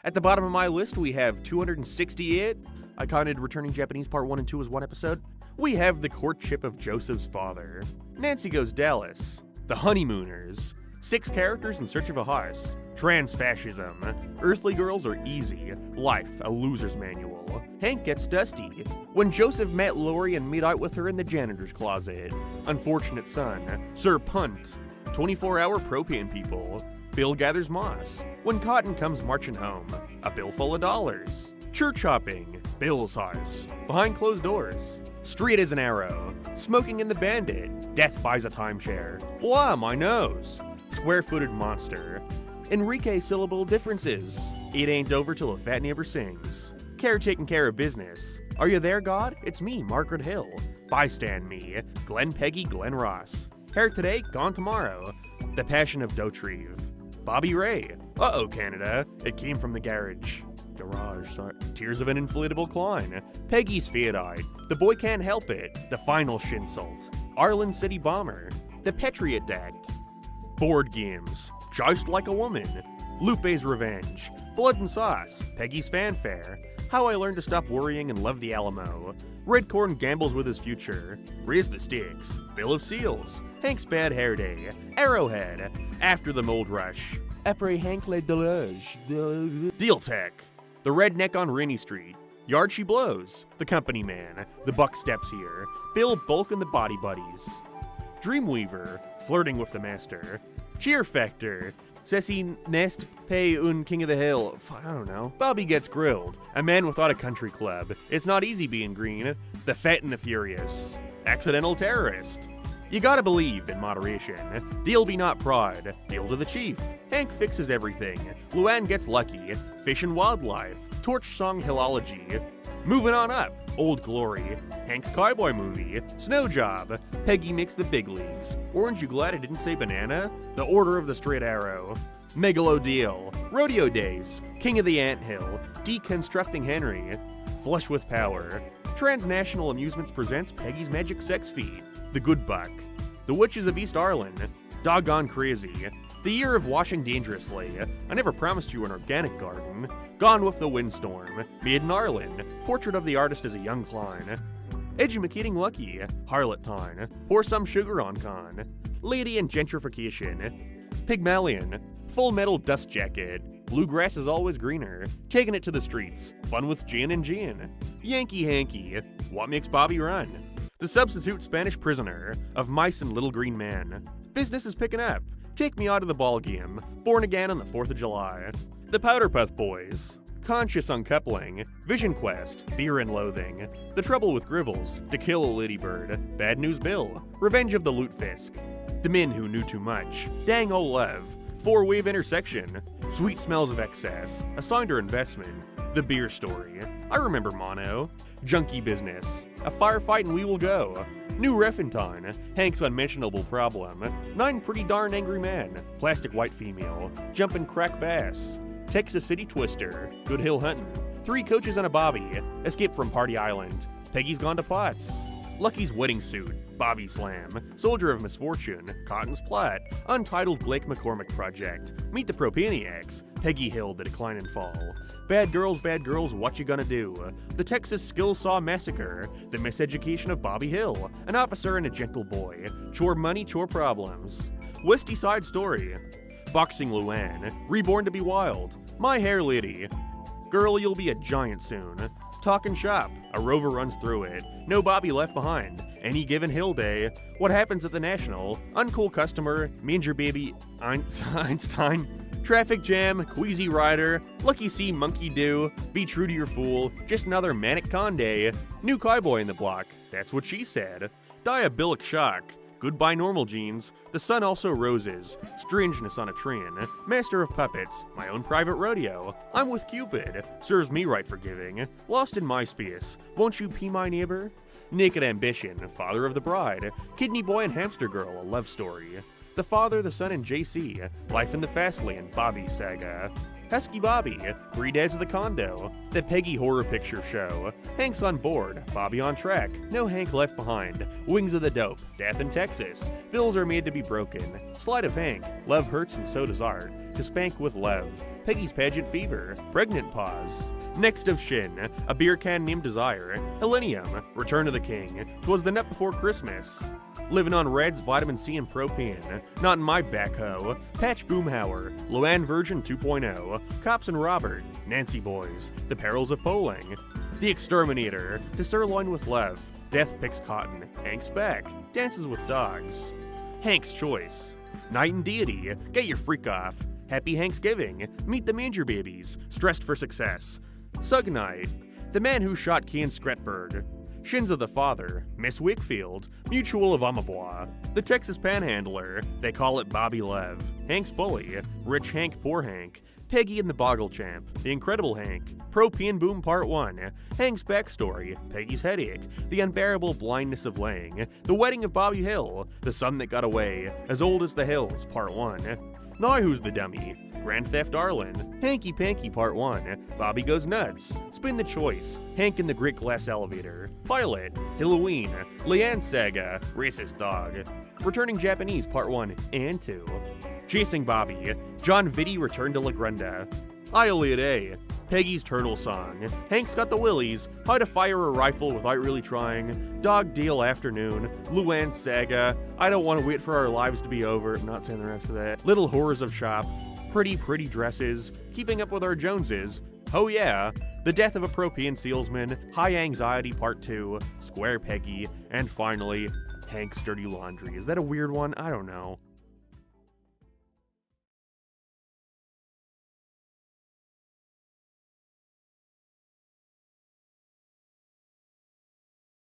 At the bottom of my list, we have 268. I counted Returning Japanese Part 1 and 2 as one episode. We have The Courtship of Joseph's Father, Nancy Goes Dallas, The Honeymooners, 6 Characters in Search of a House, Trans-Fascism, Earthly Girls Are Easy, Life, a Loser's Manual, Hank Gets Dusty, When Joseph Met Lori and Made Out with Her in the Janitor's Closet, Unfortunate Son, Sir Punt, 24-Hour Propane People, Bill Gathers Moss, When Cotton Comes Marching Home, A Bill Full of Dollars, Church Hopping, Bill's House, Behind Closed Doors, Straight as an Arrow, Smoking in the Bandit, Death Buys a Timeshare, Blah, My Nose, Square-Footed Monster, Enrique Syllable Differences, It Ain't Over Till a Fat Neighbor Sings, Taking Care of Business, Are You There, God? It's Me, Margaret Hill, Bystand Me, Glenn Peggy, Glenn Ross, Hair Today, Gone Tomorrow, The Passion of Dotrieve, Bobby Ray, Uh-Oh Canada, It Came from the Garage, Tears of an Inflatable Klein, Peggy's Fiat-Eyed, The Boy Can't Help It, The Final Shinsult, Arlen City Bomber, The Patriot Act, Board Games, Joust Like a Woman, Lupe's Revenge, Blood and Sauce, Peggy's Fanfare, How I Learned to Stop Worrying and Love the Alamo, Redcorn Gambles with His Future, Raise the Sticks, Bill of Seals, Hank's Bad Hair Day, Arrowhead, After the Mold Rush, Après Hank Le Deluge, Deal Tech, The Redneck on Rainy Street, Yard She Blows, The Company Man, The Buck Steps Here, Bill Bulk and the Body Buddies, Dreamweaver, Flirting with the Master, Cheer Factor, Ceci Nest Pay Un King of the Hill, I don't know. Bobby Gets Grilled, A Man Without a Country Club, It's Not Easy Being Green, The Fat and the Furious, Accidental Terrorist, You Gotta Believe in Moderation, Deal Be Not Prod, Deal to the Chief, Hank Fixes Everything, Luann Gets Lucky, Fish and Wildlife, Torch Song Hillology, Moving On Up, Old Glory, Hank's Cowboy Movie, Snow Job, Peggy Makes the Big Leagues, Orange You Glad I Didn't Say Banana, The Order of the Straight Arrow, Megalo Deal, Rodeo Days, King of the Anthill, Deconstructing Henry, Flush with Power, Transnational Amusements presents Peggy's Magic Sex Feed, The Good Buck, The Witches of East Arlen, Doggone Crazy, The Year of Washing Dangerously, I Never Promised You an Organic Garden, Gone with the Windstorm, Made in Arlen, Portrait of the Artist as a Young Klein, Edumacating Lucky, Harlot Time, Pour Some Sugar on Con, Lady and Gentrification, Pygmalion, Full Metal Dust Jacket, Bluegrass is Always Greener, Taking It to the Streets, Fun with Jan and Jan, Yankee Hanky, What Makes Bobby Run, The Substitute Spanish Prisoner, Of Mice and Little Green Man, Business is Picking Up, Take Me Out of the Ball Game, Born Again on the 4th of July, The Powder Puff Boys, Conscious Uncoupling, Vision Quest, Fear and Loathing, The Trouble with Gribbles, To Kill a Ladybird, Bad News Bill, Revenge of the Lutefisk, The Men Who Knew Too Much, Dang Ol' Love, Four-Wave Intersection, Sweet Smells of Excess, Assigned or Investment, The Beer Story, I Remember Mono, Junkie Business, A Firefight and We Will Go, New Reffentine, Hank's Unmentionable Problem, 9 Pretty Darn Angry Men, Plastic White Female, Jumpin' Crack Bass, Texas City Twister, Good Hill Huntin', 3 Coaches and a Bobby, Escape from Party Island, Peggy's Gone to Potts, Lucky's Wedding Suit, Bobby Slam, Soldier of Misfortune, Cotton's Plot, Untitled Blake McCormick Project, Meet the Propaniacs, Peggy Hill, The Decline and Fall, Bad Girls, What You Gonna Do, The Texas Skill Saw Massacre, The Miseducation of Bobby Hill, An Officer and a Gentle Boy, Chore Money, Chore Problems, Westy Side Story, Boxing Luann, Reborn to be Wild, My Hair Lady, Girl You'll Be a Giant Soon, Talkin' Shop, A Rover Runs Through It, No Bobby Left Behind, Any Given Hill Day, What Happens at the National, Uncool Customer, Manger Baby Einstein, Traffic Jam, Queasy Rider, Lucky C Monkey Do, Be True to Your Fool, Just Another Manic Con Day, New Cowboy in the Block, That's What She Said, Diabolic Shock, Goodbye Normal Jeans, The Sun Also Roses, Strangeness on a Train, Master of Puppets, My Own Private Rodeo, I'm with Cupid, Serves Me Right for Giving, Lost in My Space, Won't You Be My Neighbor, Naked Ambition, Father of the Bride, Kidney Boy and Hamster Girl, A Love Story, The Father, the Son, and JC, Life in the Fast Lane, Bobby Saga, Husky Bobby, 3 Days of the Condo, The Peggy Horror Picture Show, Hank's on Board, Bobby on Track, No Hank Left Behind, Wings of the Dope, Death in Texas, Bills Are Made to Be Broken, Slide of Hank, Love Hurts and So Does Art, To Spank with Lev, Peggy's Pageant Fever, Pregnant Pause, Next of Shin, A Beer Can Named Desire, Helenium, Return of the King, 'Twas the Nut Before Christmas, Living on Reds, Vitamin C and Propane, Not in My Backhoe, Patch Boomhauer, Luann Virgin 2.0, Cops and Robert, Nancy Boys, The Perils of Polling, The Exterminator, To Sirloin with Lev, Death Picks Cotton, Hank's Back, Dances with Dogs, Hank's Choice, Night and Deity, Get Your Freak Off, Happy Thanksgiving, Meet the Manger Babies, Stressed for Success, Sug Night, The Man Who Shot Kian Skretberg, Shins of the Father, Miss Wickfield, Mutual of Amabois, The Texas Panhandler, They Call It Bobby Lev, Hank's Bully, Rich Hank Poor Hank, Peggy and the Boggle Champ, The Incredible Hank, Propian Boom Part 1, Hank's Backstory, Peggy's Headache, The Unbearable Blindness of Lang, The Wedding of Bobby Hill, The Son That Got Away, As Old as the Hills Part 1, Now Who's the Dummy, Grand Theft Arlen, Hanky Panky Part 1, Bobby Goes Nuts, Spin the Choice, Hank in the Great Glass Elevator, Pilot, Halloween, Leanne Saga, Racist Dog, Returning Japanese Part 1 and 2, Chasing Bobby, John Vitti Return to La Grunda, Iolead A, Peggy's Turtle Song, Hank's Got the Willies, How to Fire a Rifle Without Really Trying, Dog Deal Afternoon, Luann Saga, I Don't Want to Wait for Our Lives to Be Over, I'm not saying the rest of that, Little Horrors of Shop, Pretty Dresses, Keeping Up with Our Joneses, Oh Yeah, The Death of a Propian Sealsman, High Anxiety Part 2, Square Peggy, and finally, Hank's Dirty Laundry. Is that a weird one? I don't know.